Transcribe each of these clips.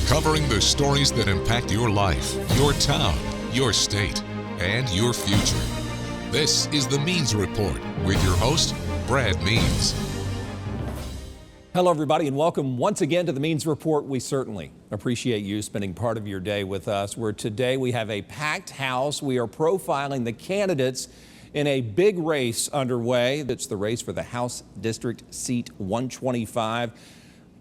covering the stories that impact your life, your town, your state, and your future. This is the Means Report with your host, Brad Means. Hello, everybody, and welcome once again to the Means Report. We certainly appreciate you spending part of your day with us, where today we have a packed house. We are profiling the candidates in a big race underway. It's the race for the House District Seat 125.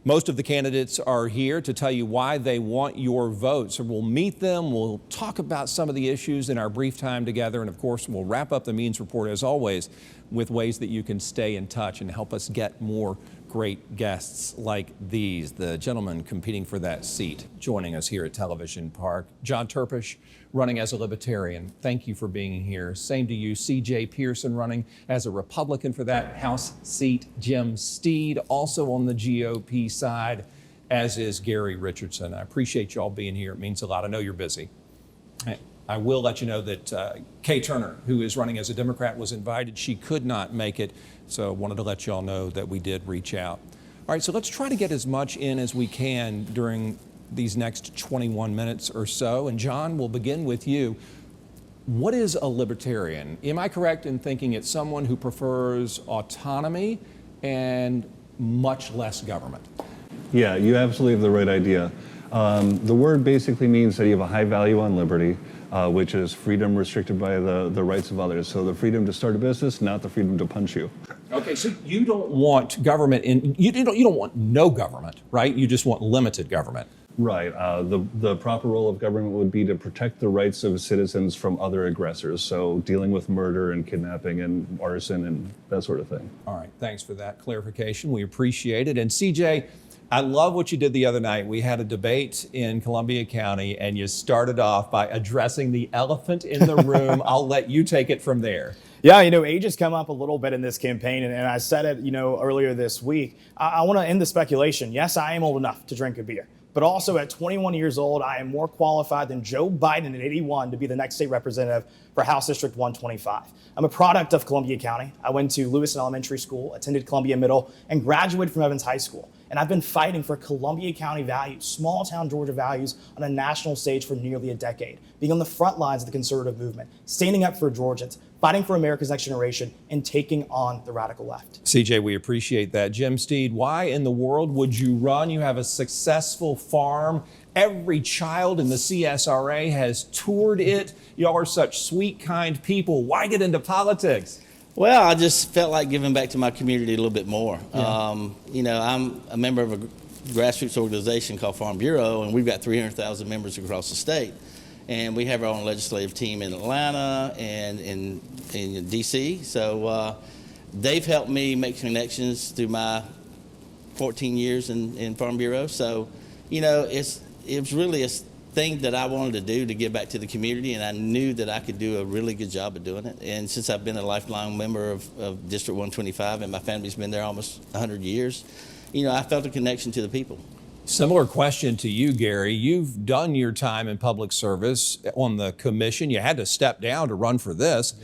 Most of the candidates are here to tell you why they want your vote. So we'll meet them. We'll talk about some of the issues in our brief time together. And of course, we'll wrap up the Means Report, as always, with ways that you can stay in touch and help us get more great guests like these. The gentleman competing for that seat joining us here at Television Park, John Turpish, running as a Libertarian. Thank you for being here. Same to you. C.J. Pearson running as a Republican for that House seat. Jim Steed also on the GOP side, as is Gary Richardson. I appreciate you all being here. It means a lot. I know you're busy. I will let you know that Kay Turner, who is running as a Democrat, was invited. She could not make it, so I wanted to let you all know that we did reach out. All right, so let's try to get as much in as we can during these next 21 minutes or so. And John, we'll begin with you. What is a libertarian? Am I correct in thinking it's someone who prefers autonomy and much less government? Yeah, you absolutely have the right idea. The word basically means that you have a high value on liberty, which is freedom restricted by the rights of others. So the freedom to start a business, not the freedom to punch you. Okay, so you don't want government you don't want no government, right? You just want limited government. Right. The proper role of government would be to protect the rights of citizens from other aggressors. So dealing with murder and kidnapping and arson and that sort of thing. All right, thanks for that clarification. We appreciate it. And CJ, I love what you did the other night. We had a debate in Columbia County, and you started off by addressing the elephant in the room. I'll let you take it from there. Yeah, age has come up a little bit in this campaign, and I said it, earlier this week. I want to end the speculation. Yes, I am old enough to drink a beer, but also at 21 years old, I am more qualified than Joe Biden at 81 to be the next state representative for House District 125. I'm a product of Columbia County. I went to Lewiston Elementary School, attended Columbia Middle, and graduated from Evans High School. And I've been fighting for Columbia County values, small town Georgia values, on a national stage for nearly a decade, being on the front lines of the conservative movement, standing up for Georgians, fighting for America's next generation, and taking on the radical left. CJ, we appreciate that. Jim Steed, why in the world would you run? You have a successful farm. Every child in the CSRA has toured it. Y'all are such sweet, kind people. Why get into politics? Well, I just felt like giving back to my community a little bit more. Yeah. I'm a member of a grassroots organization called Farm Bureau, and we've got 300,000 members across the state. And we have our own legislative team in Atlanta and in D.C. So they've helped me make connections through my 14 years in Farm Bureau. So, it was really a thing that I wanted to do to give back to the community, and I knew that I could do a really good job of doing it. And since I've been a lifelong member of District 125, and my family's been there almost 100 years, I felt a connection to the people. Similar question to you, Gary. You've done your time in public service on the commission. You had to step down to run for this,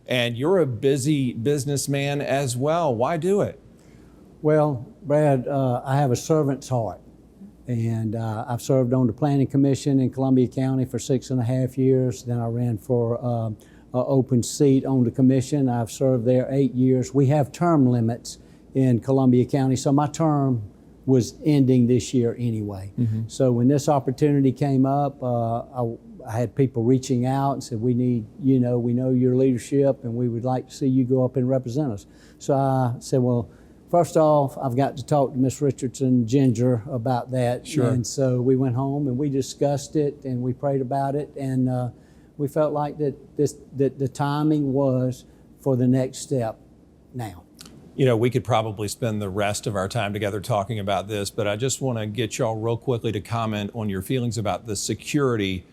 and you're a busy businessman as well. Why do it? Well, Brad, I have a servant's heart. And I've served on the Planning Commission in Columbia County for 6.5 years. Then I ran for an open seat on the commission. I've served there 8 years. We have term limits in Columbia County, so my term was ending this year anyway. Mm-hmm. So when this opportunity came up, I had people reaching out and said, we know your leadership and we would like to see you go up and represent us. So I said, well, first off, I've got to talk to Ms. Richardson Ginger about that. Sure. And so we went home and we discussed it and we prayed about it, and we felt like that the timing was for the next step now. We could probably spend the rest of our time together talking about this, but I just want to get y'all real quickly to comment on your feelings about the security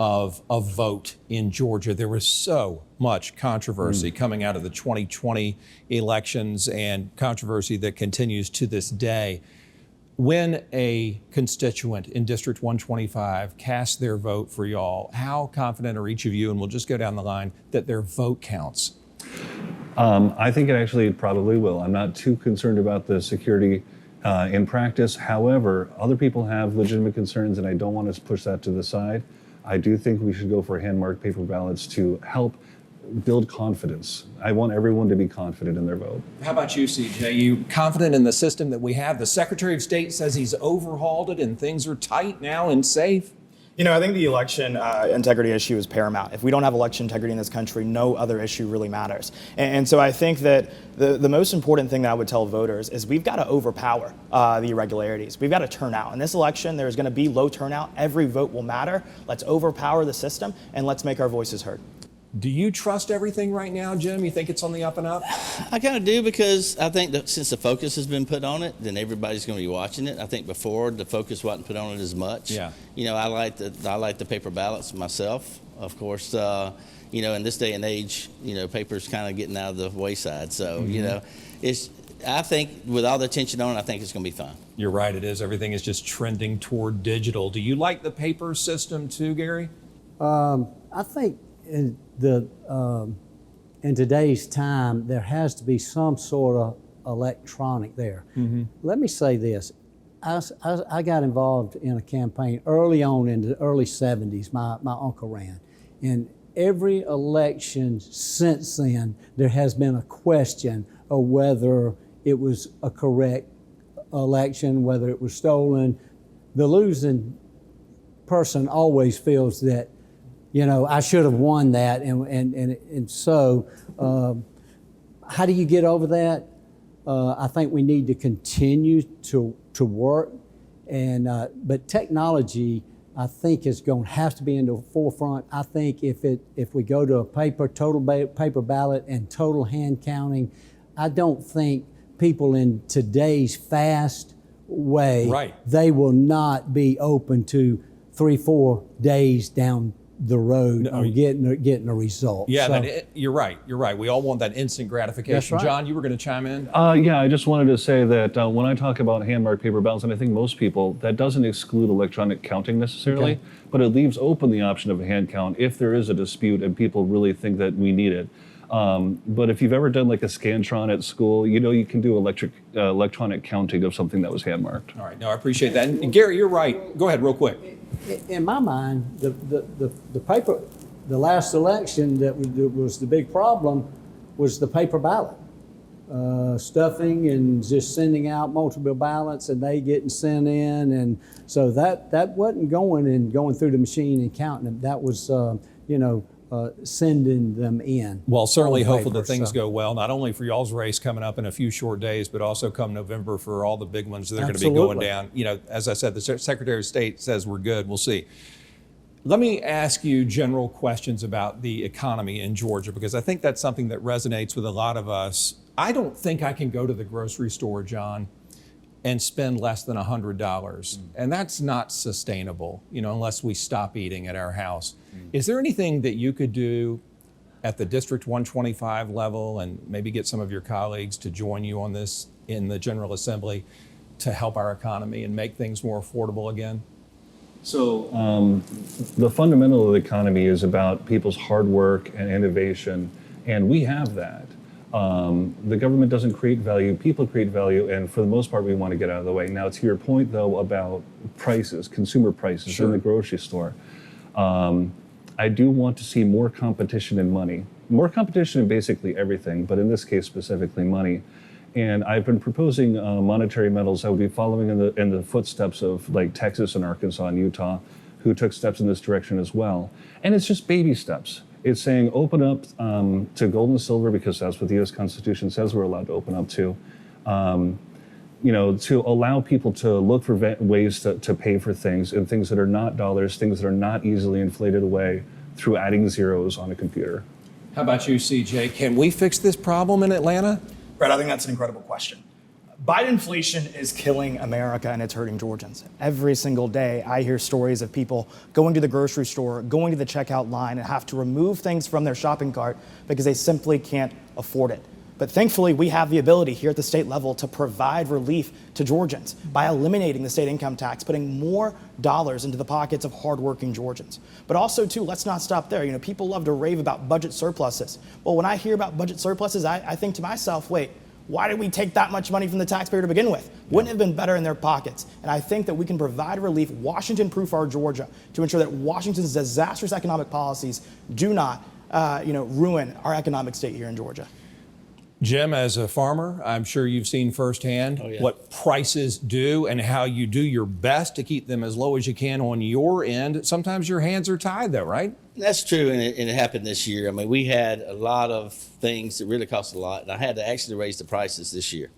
of a vote in Georgia. There was so much controversy coming out of the 2020 elections, and controversy that continues to this day. When a constituent in District 125 casts their vote for y'all, how confident are each of you, and we'll just go down the line, that their vote counts? I think it actually probably will. I'm not too concerned about the security in practice. However, other people have legitimate concerns, and I don't want to push that to the side. I do think we should go for hand-marked paper ballots to help build confidence. I want everyone to be confident in their vote. How about you, CJ? You confident in the system that we have? The Secretary of State says he's overhauled it and things are tight now and safe. You know, I think the election integrity issue is paramount. If we don't have election integrity in this country, no other issue really matters. And so I think that the most important thing that I would tell voters is we've got to overpower the irregularities. We've got to turn out. In this election, there's going to be low turnout. Every vote will matter. Let's overpower the system and let's make our voices heard. Do you trust everything right now, Jim? You think it's on the up and up? I kind of do, because I think that since the focus has been put on it, then everybody's going to be watching it. I think before the focus wasn't put on it as much. Yeah. You know, I like the paper ballots myself. Of course, you know, in this day and age, you know, paper's kind of getting out of the wayside. So, you know, I think with all the attention on it, I think it's going to be fine. You're right, it is. Everything is just trending toward digital. Do you like the paper system too, Gary? I think in today's time, there has to be some sort of electronic there. Let me say this. I got involved in a campaign early on in the early 70s. My uncle ran. And every election since then, there has been a question of whether it was a correct election, whether it was stolen. The losing person always feels that, you know, I should have won that, and so how do you get over that? I think we need to continue to work, and but technology, I think, is going to have to be in the forefront. I think if we go to a paper ballot and total hand counting, I don't think people in today's fast way, they will not be open to 3-4 days down the road on getting a result. Yeah, so, you're right. You're right. We all want that instant gratification. That's right. John, you were going to chime in? Yeah, I just wanted to say that when I talk about hand-marked paper ballots, and I think most people, that doesn't exclude electronic counting necessarily, but it leaves open the option of a hand count if there is a dispute and people really think that we need it. But if you've ever done like a Scantron at school, you know you can do electronic counting of something that was hand-marked. All right. No, I appreciate that. And Gary, you're right. Go ahead real quick. in my mind, the paper, the last election that was the big problem was the paper ballot. Stuffing and just sending out multiple ballots and they getting sent in, and so that wasn't going through the machine and counting them. That was sending them in. Well, certainly hopeful that things go well, not only for y'all's race coming up in a few short days, but also come November for all the big ones that are going to be going down. You know, as I said, the Secretary of State says we're good. We'll see. Let me ask you general questions about the economy in Georgia, because I think that's something that resonates with a lot of us. I don't think I can go to the grocery store, John, and spend less than $100. And that's not sustainable, unless we stop eating at our house. Is there anything that you could do at the District 125 level, and maybe get some of your colleagues to join you on this in the General Assembly, to help our economy and make things more affordable again? So the fundamental of the economy is about people's hard work and innovation, and we have that. The government doesn't create value, people create value, and for the most part we want to get out of the way. Now, to your point though about prices, consumer prices in the grocery store, I do want to see more competition in money. More competition in basically everything, but in this case specifically money. And I've been proposing monetary metals. I would be following in the footsteps of like Texas and Arkansas and Utah, who took steps in this direction as well. And it's just baby steps. It's saying open up to gold and silver, because that's what the U.S. Constitution says we're allowed to open up to. To allow people to look for ways to pay for things, and things that are not dollars, things that are not easily inflated away through adding zeros on a computer. How about you, CJ? Can we fix this problem in Atlanta? Brett, I think that's an incredible question. Biden inflation is killing America, and it's hurting Georgians. Every single day, I hear stories of people going to the grocery store, going to the checkout line, and have to remove things from their shopping cart because they simply can't afford it. But thankfully, we have the ability here at the state level to provide relief to Georgians by eliminating the state income tax, putting more dollars into the pockets of hardworking Georgians. But also, too, let's not stop there. People love to rave about budget surpluses. Well, when I hear about budget surpluses, I think to myself, wait, Why did we take that much money from the taxpayer to begin with? Wouldn't it have been better in their pockets? And I think that we can provide relief, Washington-proof our Georgia, to ensure that Washington's disastrous economic policies do not ruin our economic state here in Georgia. Jim, as a farmer, I'm sure you've seen firsthand what prices do and how you do your best to keep them as low as you can on your end. Sometimes your hands are tied, though, right? That's true, and it happened this year. I mean, we had a lot of things that really cost a lot, and I had to actually raise the prices this year.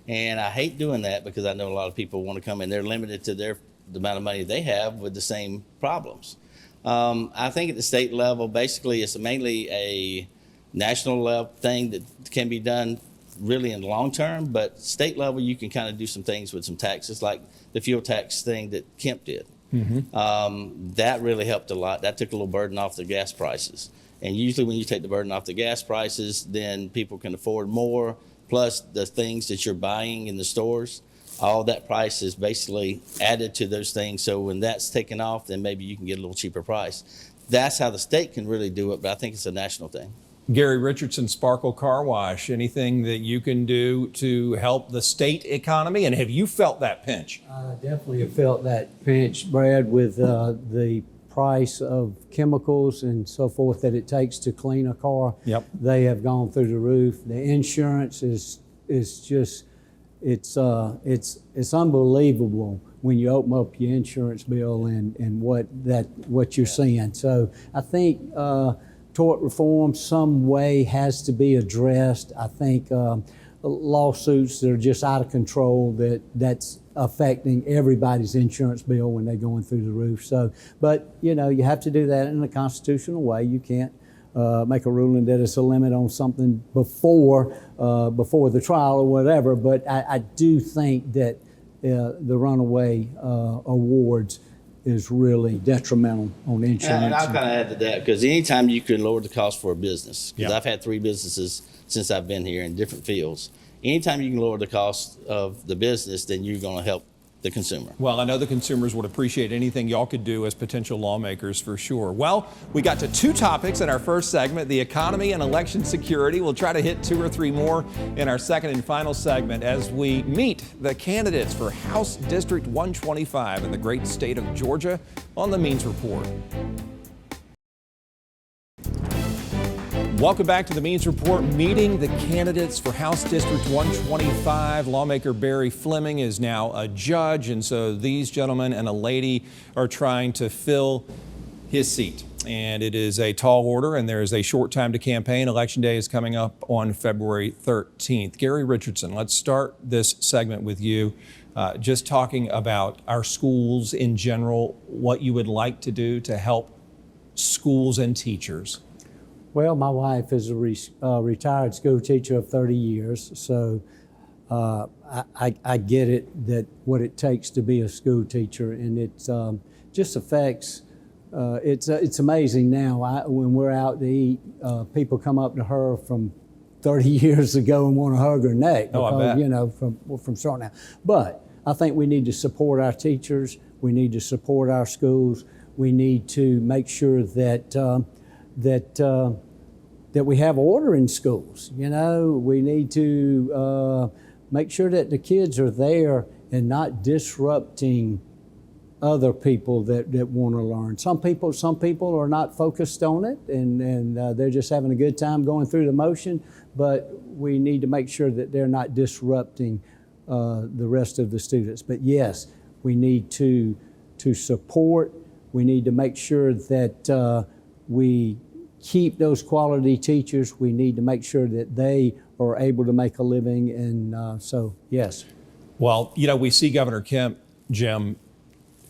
And I hate doing that because I know a lot of people want to come in. They're limited to the amount of money they have with the same problems. I think at the state level, basically, it's mainly a national level thing that can be done really in the long term, but state level, you can kind of do some things with some taxes, like the fuel tax thing that Kemp did. That really helped a lot. That took a little burden off the gas prices. And usually when you take the burden off the gas prices, then people can afford more, plus the things that you're buying in the stores. All that price is basically added to those things. So when that's taken off, then maybe you can get a little cheaper price. That's how the state can really do it, but I think it's a national thing. Gary Richardson, Sparkle Car Wash, anything that you can do to help the state economy? And have you felt that pinch? I definitely have felt that pinch, Brad, with the price of chemicals and so forth that it takes to clean a car. Yep. They have gone through the roof. The insurance is just, it's unbelievable when you open up your insurance bill and what you're seeing. So I think tort reform some way has to be addressed. I think lawsuits that are just out of control, that's affecting everybody's insurance bill when they're going through the roof. So, but you have to do that in a constitutional way. You can't make a ruling that it's a limit on something before the trial or whatever. But I do think that the runaway awards is really detrimental on insurance. And I'll kind of add to that, because anytime you can lower the cost for a business, because I've had 3 businesses since I've been here in different fields, anytime you can lower the cost of the business, then you're going to help the consumer. Well, I know the consumers would appreciate anything y'all could do as potential lawmakers for sure. Well, we got to 2 topics in our first segment, the economy and election security. We'll try to hit 2 or 3 more in our second and final segment as we meet the candidates for House District 125 in the great state of Georgia on the Means Report. Welcome back to the Means Report, meeting the candidates for House District 125. Lawmaker Barry Fleming is now a judge, and so these gentlemen and a lady are trying to fill his seat. And it is a tall order, and there is a short time to campaign. Election Day is coming up on February 13th. Gary Richardson, let's start this segment with you. Just talking about our schools in general, what you would like to do to help schools and teachers. Well, my wife is a retired school teacher of 30 years, so I get it, that what it takes to be a school teacher, and it just affects, it's amazing now. When we're out to eat, people come up to her from 30 years ago and want to hug her neck because, from starting out. But I think we need to support our teachers. We need to support our schools. We need to make sure that we have order in schools. We need to make sure that the kids are there and not disrupting other people that want to learn. Some people are not focused on it, and they're just having a good time going through the motion, but we need to make sure that they're not disrupting the rest of the students. But yes, we need to support. We need to make sure that we keep those quality teachers. We need to make sure that they are able to make a living, and so yes. Well, we see Governor Kemp, Jim,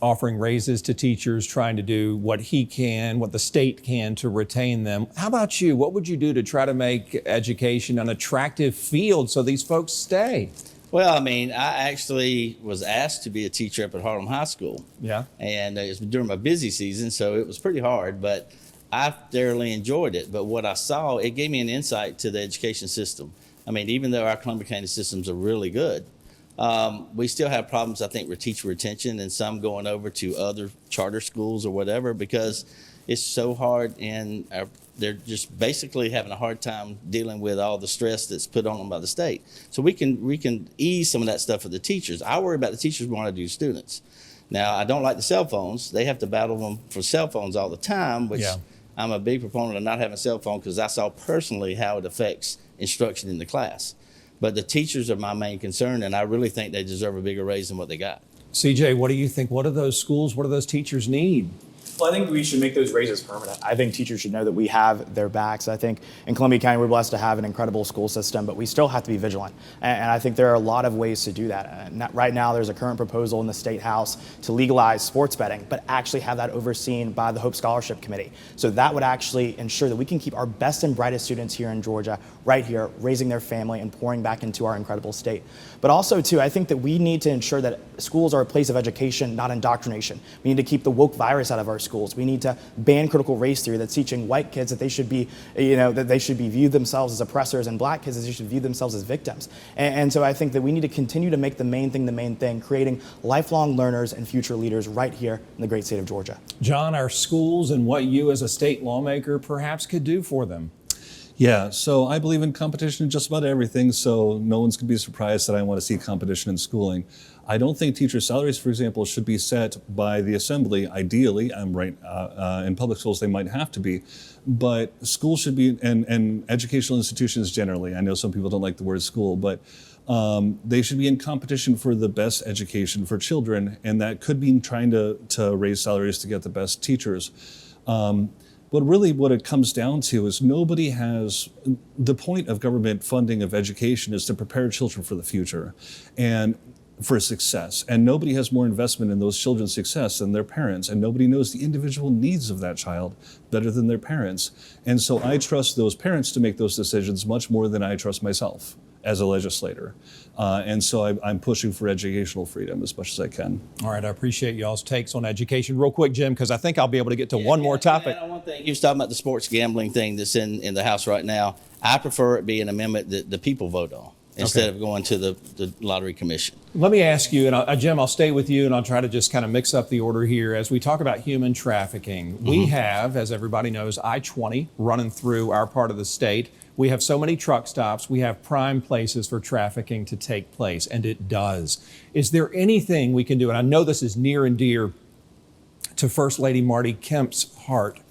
offering raises to teachers, trying to do what he can, what the state can to retain them. How about you? What would you do to try to make education an attractive field so these folks stay? Well, I actually was asked to be a teacher up at Harlem High School. Yeah. And it was during my busy season, so it was pretty hard, but I thoroughly enjoyed it. But what I saw, it gave me an insight to the education system. Even though our Columbia County systems are really good, We still have problems, I think, with teacher retention and some going over to other charter schools or whatever because it's so hard and they're just basically having a hard time dealing with all the stress that's put on them by the state. So we can ease some of that stuff for the teachers. I worry about the teachers more than I do students. Now, I don't like the cell phones. They have to battle them for cell phones all the time, which I'm a big proponent of not having a cell phone because I saw personally how it affects instruction in the class. But the teachers are my main concern, and I really think they deserve a bigger raise than what they got. CJ, what do you think? What do those schools, what do those teachers need? Well, I think we should make those raises permanent. I think teachers should know that we have their backs. I think in Columbia County, we're blessed to have an incredible school system, but we still have to be vigilant. And I think there are a lot of ways to do that. Right now, there's a current proposal in the State House to legalize sports betting, but actually have that overseen by the Hope Scholarship Committee. So that would actually ensure that we can keep our best and brightest students here in Georgia, right here, raising their family and pouring back into our incredible state. But also, too, I think that we need to ensure that schools are a place of education, not indoctrination. We need to keep the woke virus out of our schools. We need to ban critical race theory that's teaching white kids that they should be, that they should be viewed themselves as oppressors, and black kids that they should view themselves as victims. And so I think that we need to continue to make the main thing, creating lifelong learners and future leaders right here in the great state of Georgia. John, our schools and what you as a state lawmaker perhaps could do for them. Yeah, so I believe in competition in just about everything, so no one's going to be surprised that I want to see competition in schooling. I don't think teacher salaries, for example, should be set by the assembly. Ideally, I'm right, in public schools they might have to be, but schools should be, and educational institutions generally, I know some people don't like the word school, but they should be in competition for the best education for children, and that could mean trying to raise salaries to get the best teachers. But really what it comes down to is nobody has, the point of government funding of education is to prepare children for the future and for success. And nobody has more investment in those children's success than their parents. And nobody knows the individual needs of that child better than their parents. And so I trust those parents to make those decisions much more than I trust myself as a legislator. And so I'm pushing for educational freedom as much as I can. All right, I appreciate y'all's takes on education. Real quick, Jim, because I think I'll be able to get to one more topic. One thing, you was talking about the sports gambling thing that's in the House right now. I prefer it be an amendment that the people vote on instead of going to the Lottery Commission. Let me ask you, and Jim, I'll stay with you, and I'll try to just kind of mix up the order here. As we talk about human trafficking, we have, as everybody knows, I-20 running through our part of the state. We have so many truck stops. We have prime places for trafficking to take place, and it does. Is there anything we can do? And I know this is near and dear to First Lady Marty Kemp's heart.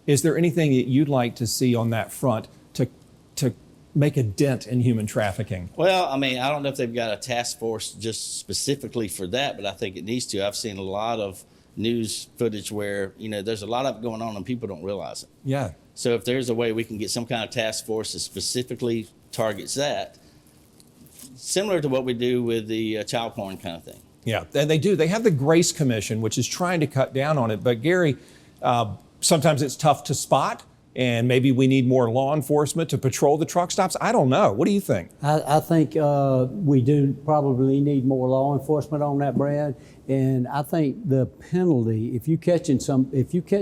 Is there anything that you'd like to see on that front to make a dent in human trafficking? Well, I mean, I don't know if they've got a task force just specifically for that, but I think it needs to. I've seen a lot of news footage where, there's a lot of it going on and people don't realize it. Yeah. So if there's a way we can get some kind of task force that specifically targets that, similar to what we do with the child porn kind of thing. Yeah, and they do. They have the Grace Commission, which is trying to cut down on it. But Gary, sometimes it's tough to spot, and maybe we need more law enforcement to patrol the truck stops. I don't know. What do you think? I think we do probably need more law enforcement on that, Brad. And I think the penalty, if you catch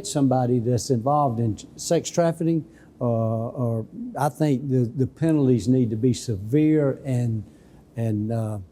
somebody that's involved in sex trafficking, or I think the penalties need to be severe and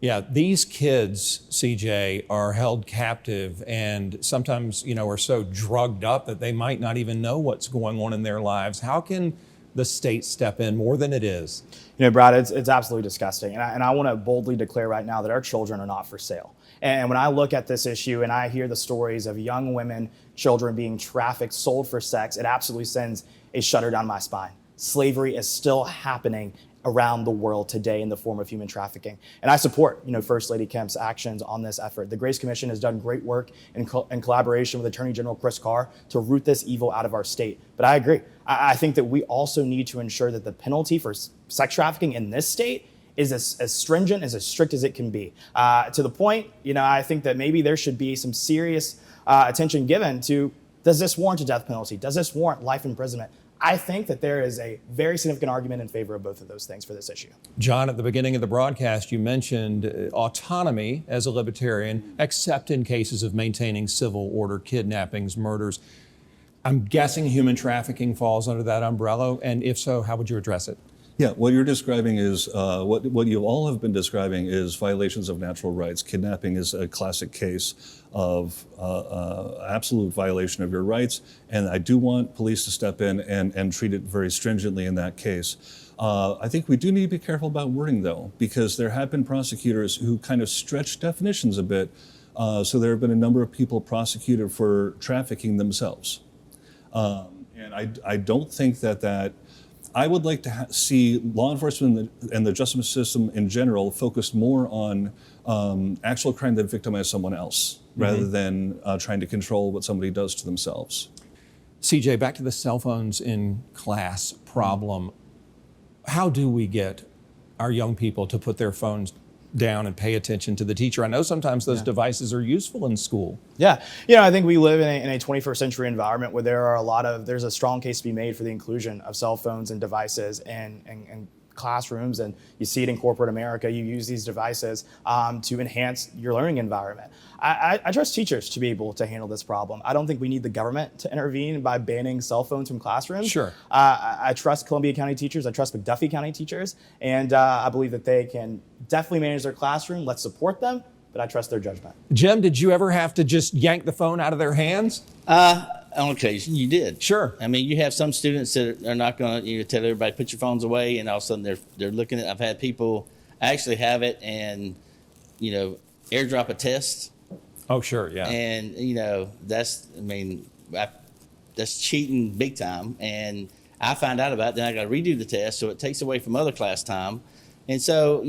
yeah, these kids, CJ, are held captive and sometimes, are so drugged up that they might not even know what's going on in their lives. How can the state step in more than it is? Brad, it's absolutely disgusting. And I want to boldly declare right now that our children are not for sale. And when I look at this issue and I hear the stories of young women, children being trafficked, sold for sex, it absolutely sends a shudder down my spine. Slavery is still happening around the world today in the form of human trafficking. And I support, First Lady Kemp's actions on this effort. The Grace Commission has done great work in collaboration with Attorney General Chris Carr to root this evil out of our state. But I agree. I think that we also need to ensure that the penalty for sex trafficking in this state is as stringent, as strict as it can be. To the point, I think that maybe there should be some serious attention given to, does this warrant a death penalty? Does this warrant life imprisonment? I think that there is a very significant argument in favor of both of those things for this issue. John, at the beginning of the broadcast, you mentioned autonomy as a libertarian, except in cases of maintaining civil order, kidnappings, murders. I'm guessing human trafficking falls under that umbrella, and if so, how would you address it? Yeah, what you're describing is, what you all have been describing is violations of natural rights. Kidnapping is a classic case of absolute violation of your rights, and I do want police to step in and treat it very stringently in that case. I think we do need to be careful about wording, though, because there have been prosecutors who kind of stretch definitions a bit. So there have been a number of people prosecuted for trafficking themselves. And I don't think that I would like to see law enforcement and the justice system in general focused more on actual crime that victimized someone else, rather than trying to control what somebody does to themselves. CJ, back to the cell phones in class problem. How do we get our young people to put their phones down and pay attention to the teacher? I know sometimes those devices are useful in school. Yeah, I think we live in a 21st century environment where there's a strong case to be made for the inclusion of cell phones and devices and classrooms, and you see it in corporate America. You use these devices to enhance your learning environment. I trust teachers to be able to handle this problem. I don't think we need the government to intervene by banning cell phones from classrooms. Sure. I trust Columbia County teachers. I trust McDuffie County teachers, and I believe that they can definitely manage their classroom. Let's support them, but I trust their judgment. Jim, did you ever have to just yank the phone out of their hands? On occasion, you did. Sure. I mean, you have some students that are not going to tell everybody put your phones away, and all of a sudden they're looking at. I've had people actually have it and airdrop a test. Oh, sure, yeah. And that's cheating big time. And I find out about it, then I got to redo the test, so it takes away from other class time. And so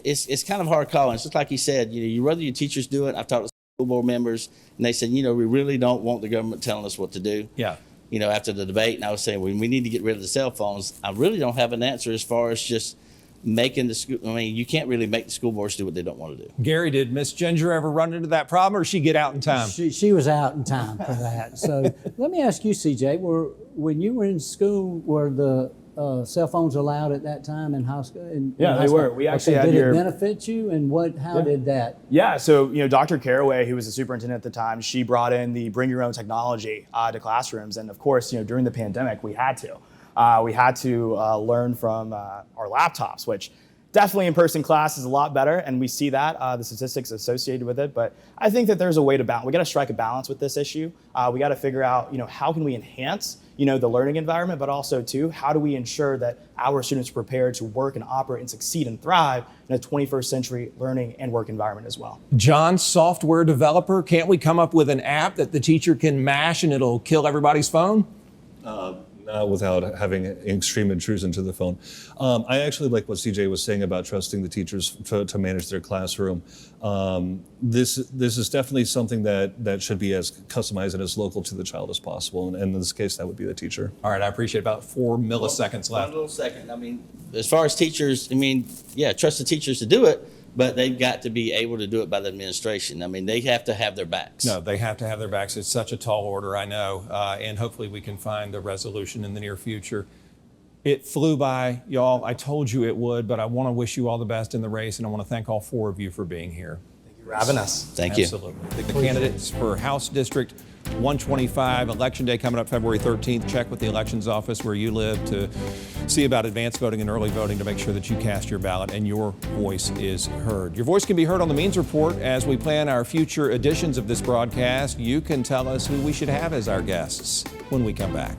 it's kind of hard calling. It's just like you said. You rather your teachers do it. I've talked to school board members, and they said, we really don't want the government telling us what to do. Yeah. After the debate, and I was saying, we need to get rid of the cell phones. I really don't have an answer as far as just making the school. I mean, you can't really make the school boards do what they don't want to do. Gary, did Miss Ginger ever run into that problem, or did she get out in time? She was out in time for that. So let me ask you, CJ, when you were in school, were the cell phones allowed at that time in high school? Yeah, they were. We actually had did it benefit you, and how did that? Yeah, so Dr. Caraway, who was the superintendent at the time, she brought in the bring your own technology to classrooms, and of course, during the pandemic, we had to learn from our laptops, which definitely in-person class is a lot better, and we see that the statistics associated with it. But I think that there's a way to balance. We got to strike a balance with this issue. We got to figure out, how can we enhance, the learning environment, but also too, how do we ensure that our students are prepared to work and operate and succeed and thrive in a 21st century learning and work environment as well. John, software developer, can't we come up with an app that the teacher can mash and it'll kill everybody's phone? Not without having extreme intrusion to the phone. I actually like what CJ was saying about trusting the teachers to manage their classroom. This is definitely something that should be as customized and as local to the child as possible. And in this case, that would be the teacher. All right, I appreciate about 4 milliseconds left. 1 little second. I mean, as far as teachers, trust the teachers to do it, but they've got to be able to do it by the administration. I mean, they have to have their backs. No, they have to have their backs. It's such a tall order, I know, and hopefully we can find the resolution in the near future. It flew by, y'all. I told you it would, but I want to wish you all the best in the race, and I want to thank all 4 of you for being here. Thank you for having us. Thank you. Absolutely. The candidates for House District 125, Election Day coming up February 13th. Check with the elections office where you live to see about advanced voting and early voting to make sure that you cast your ballot and your voice is heard. Your voice can be heard on the Means Report as we plan our future editions of this broadcast. You can tell us who we should have as our guests when we come back.